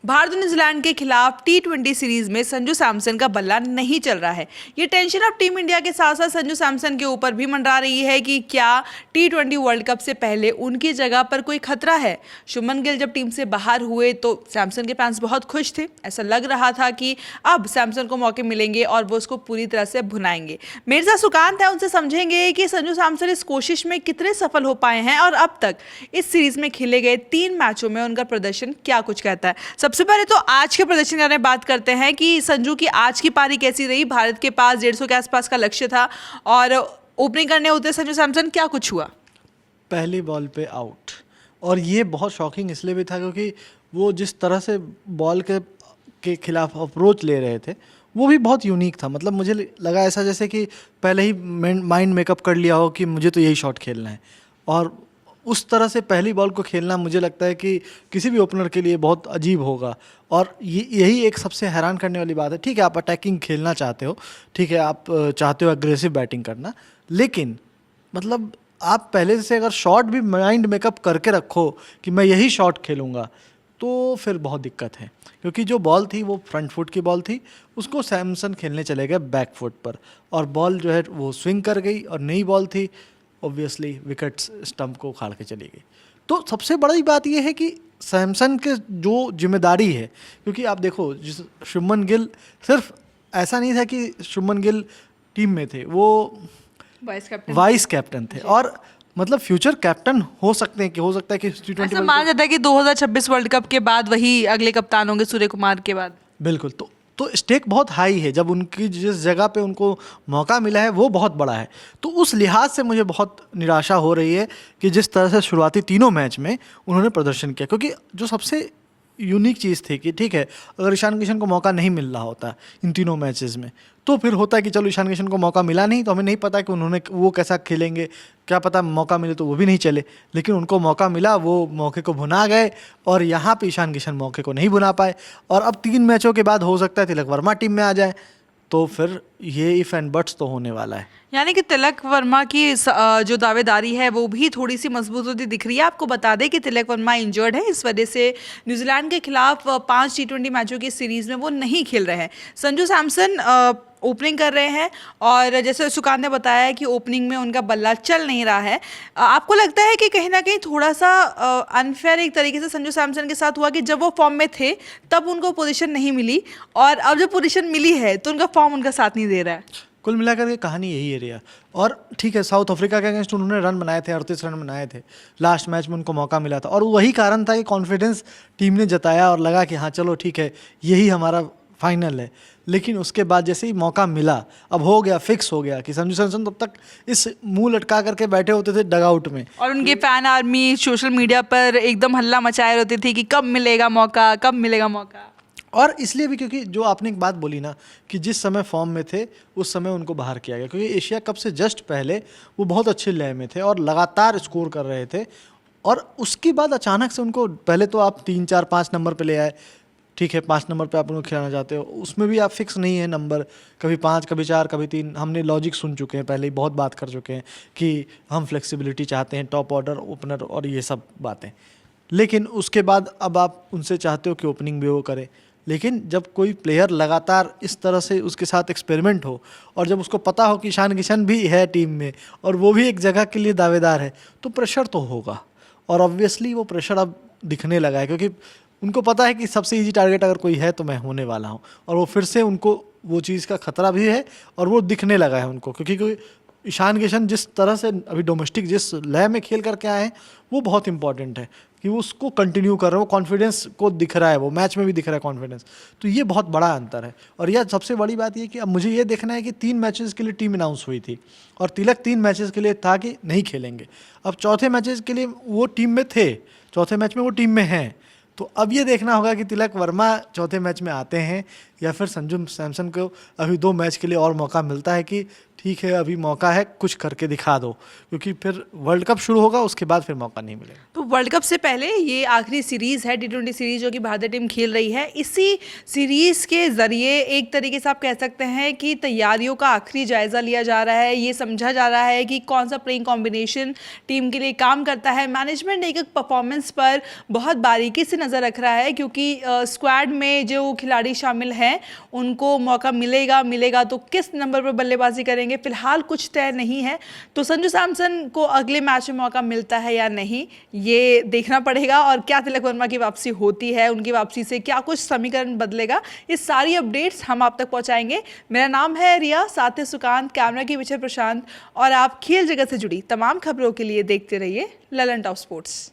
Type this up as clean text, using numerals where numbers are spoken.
भारत और न्यूजीलैंड के खिलाफ टी20 सीरीज में संजू सैमसन का बल्ला नहीं चल रहा है। ये टेंशन अब टीम इंडिया के साथ साथ संजू सैमसन के ऊपर भी मंडरा रही है कि क्या टी20 वर्ल्ड कप से पहले उनकी जगह पर कोई खतरा है। शुभमन गिल जब टीम से बाहर हुए तो सैमसन के फैंस बहुत खुश थे। ऐसा लग रहा था कि अब सैमसन को मौके मिलेंगे और वो उसको पूरी तरह से भुनाएंगे। मिर्जा सुकांत है, उनसे समझेंगे कि संजू सैमसन इस कोशिश में कितने सफल हो पाए हैं और अब तक इस सीरीज में खेले गए 3 मैचों में उनका प्रदर्शन क्या कुछ कहता है। सबसे पहले तो आज के प्रदर्शन के बारे में बात करते हैं कि संजू की आज की पारी कैसी रही। भारत के पास 150 के आसपास का लक्ष्य था और ओपनिंग करने होते संजू सैमसन, क्या कुछ हुआ? पहली बॉल पे आउट, और ये बहुत शॉकिंग इसलिए भी था क्योंकि वो जिस तरह से बॉल के खिलाफ अप्रोच ले रहे थे वो भी बहुत यूनिक था। मतलब मुझे लगा ऐसा जैसे कि पहले ही माइंड मेकअप कर लिया हो कि मुझे तो यही शॉट खेलना है, और उस तरह से पहली बॉल को खेलना मुझे लगता है कि किसी भी ओपनर के लिए बहुत अजीब होगा। और यही एक सबसे हैरान करने वाली बात है। ठीक है, आप अटैकिंग खेलना चाहते हो, ठीक है, आप चाहते हो एग्रेसिव बैटिंग करना, लेकिन मतलब आप पहले से अगर शॉट भी माइंड मेकअप करके रखो कि मैं यही शॉट खेलूँगा तो फिर बहुत दिक्कत है। क्योंकि जो बॉल थी वो फ्रंट फुट की बॉल थी, उसको सैमसन खेलने चले गए बैक फुट पर, और बॉल जो है वो स्विंग कर गई और नई बॉल थी, ऑब्वियसली विकेट स्टंप को उखाड़ के चली गई। तो सबसे बड़ी बात यह है कि सैमसन के जो जिम्मेदारी है, क्योंकि आप देखो जिस शुभमन गिल, सिर्फ ऐसा नहीं था कि शुभमन गिल टीम में थे, वो वाइस कैप्टन थे और मतलब फ्यूचर कैप्टन हो सकते हैं कि हो सकता है कि टी20 ऐसा माना जाता है कि 2026 वर्ल्ड कप के बाद वही अगले कप्तान होंगे सूर्य कुमार के बाद। बिल्कुल। तो स्टेक बहुत हाई है, जब उनकी जिस जगह पे उनको मौका मिला है वो बहुत बड़ा है। तो उस लिहाज से मुझे बहुत निराशा हो रही है कि जिस तरह से शुरुआती तीनों मैच में उन्होंने प्रदर्शन किया। क्योंकि जो सबसे यूनिक चीज़ थी कि ठीक है, अगर ईशान किशन को मौका नहीं मिल रहा होता इन तीनों मैचेस में तो फिर होता है कि चलो ईशान किशन को मौका मिला नहीं तो हमें नहीं पता कि उन्होंने वो कैसा खेलेंगे, क्या पता मौका मिले तो वो भी नहीं चले। लेकिन उनको मौका मिला, वो मौके को भुना गए, और यहाँ पे ईशान किशन मौके को नहीं भुना पाए। और अब 3 मैचों के बाद हो सकता है तिलक वर्मा टीम में आ जाए, तो फिर ये इफ एंड बट्स तो होने वाला है। यानी कि तिलक वर्मा की जो दावेदारी है वो भी थोड़ी सी मजबूत होती दिख रही है। आपको बता दें कि तिलक वर्मा इंजर्ड है, इस वजह से न्यूजीलैंड के खिलाफ 5 टी20 मैचों की सीरीज में वो नहीं खेल रहे हैं। संजू सैमसन ओपनिंग कर रहे हैं और जैसे सुकांत ने बताया कि ओपनिंग में उनका बल्ला चल नहीं रहा है। आपको लगता है कि कहीं ना कहीं थोड़ा सा अनफेयर एक तरीके से संजू सैमसन के साथ हुआ कि जब वो फॉर्म में थे तब उनको पोजीशन नहीं मिली और अब जब पोजीशन मिली है तो उनका फॉर्म उनका साथ नहीं दे रहा है? कुल मिलाकर के कहानी यही है रिया। और ठीक है, साउथ अफ्रीका के अगेंस्ट उन्होंने रन बनाए थे, 38 रन बनाए थे, लास्ट मैच में उनको मौका मिला था, और वही कारण था कि कॉन्फिडेंस टीम ने जताया और लगा कि हाँ चलो ठीक है यही हमारा फाइनल है। लेकिन उसके बाद जैसे ही मौका मिला, अब हो गया, फिक्स हो गया कि संजू सैमसन तब तक इस मुंह लटका करके बैठे होते थे डगआउट में, और उनके फैन आर्मी सोशल मीडिया पर एकदम हल्ला मचाए रहती थी कि कब मिलेगा मौका, कब मिलेगा मौका। और इसलिए भी क्योंकि जो आपने एक बात बोली ना कि जिस समय फॉर्म में थे उस समय उनको बाहर किया गया, क्योंकि एशिया कप से जस्ट पहले वो बहुत अच्छे लय में थे और लगातार स्कोर कर रहे थे, और उसके बाद अचानक से उनको, पहले तो आप 3 4 5 नंबर पे ले आए, ठीक है 5 नंबर पे आप उनको खिलाना चाहते हो, उसमें भी आप फिक्स नहीं है नंबर, कभी 5 कभी 4 कभी 3। हमने लॉजिक सुन चुके हैं, पहले ही बहुत बात कर चुके हैं कि हम फ्लेक्सिबिलिटी चाहते हैं, टॉप ऑर्डर, ओपनर और ये सब बातें। लेकिन उसके बाद अब आप उनसे चाहते हो कि ओपनिंग भी वो करे। लेकिन जब कोई प्लेयर लगातार इस तरह से उसके साथ एक्सपेरिमेंट हो, और जब उसको पता हो कि ईशान किशन भी है टीम में और वो भी एक जगह के लिए दावेदार है, तो प्रेशर तो होगा। और ऑब्वियसली वो प्रेशर अब दिखने लगा है, क्योंकि उनको पता है कि सबसे इजी टारगेट अगर कोई है तो मैं होने वाला हूँ, और वो फिर से उनको वो चीज़ का खतरा भी है और वो दिखने लगा है उनको। क्योंकि ईशान किशन जिस तरह से अभी डोमेस्टिक जिस लय में खेल करके आए हैं वो बहुत इंपॉर्टेंट है कि वो उसको कंटिन्यू कर रहे हैं, वो कॉन्फिडेंस को दिख रहा है, वो मैच में भी दिख रहा है कॉन्फिडेंस। तो ये बहुत बड़ा अंतर है। और यह सबसे बड़ी बात ये कि अब मुझे ये देखना है कि 3 मैचेस के लिए टीम अनाउंस हुई थी और तिलक 3 मैचेस के लिए था कि नहीं खेलेंगे। अब चौथे मैचेस के लिए वो टीम में थे, चौथे मैच में वो टीम में हैं, तो अब ये देखना होगा कि तिलक वर्मा चौथे मैच में आते हैं या फिर संजू सैमसन को अभी 2 मैच के लिए और मौका मिलता है कि ठीक है अभी मौका है, कुछ करके दिखा दो, क्योंकि फिर वर्ल्ड कप शुरू होगा, उसके बाद फिर मौका नहीं मिलेगा। तो वर्ल्ड कप से पहले ये आखिरी सीरीज़ है T20 सीरीज़ जो कि भारतीय टीम खेल रही है। इसी सीरीज़ के ज़रिए एक तरीके से आप कह सकते हैं कि तैयारियों का आखिरी जायज़ा लिया जा रहा है। ये समझा जा रहा है कि कौन सा प्लेइंग कॉम्बिनेशन टीम के लिए काम करता है। मैनेजमेंट एक एक परफॉर्मेंस पर बहुत बारीकी से नज़र रख रहा है, क्योंकि स्क्वाड में जो खिलाड़ी शामिल हैं उनको मौका मिलेगा तो किस नंबर पर बल्लेबाजी करेंगे, फिलहाल कुछ तय नहीं है। तो संजू सैमसन को अगले मैच में मौका मिलता है या नहीं, ये देखना पड़ेगा। और क्या तिलक वर्मा की वापसी होती है, उनकी वापसी से क्या कुछ समीकरण बदलेगा, ये सारी अपडेट्स हम आप तक पहुंचाएंगे। मेरा नाम है रिया, साथ है सुकांत, कैमरा के पीछे प्रशांत, और आप खेल जगत से जुड़ी तमाम खबरों के लिए देखते रहिए ललन टॉप स्पोर्ट्स।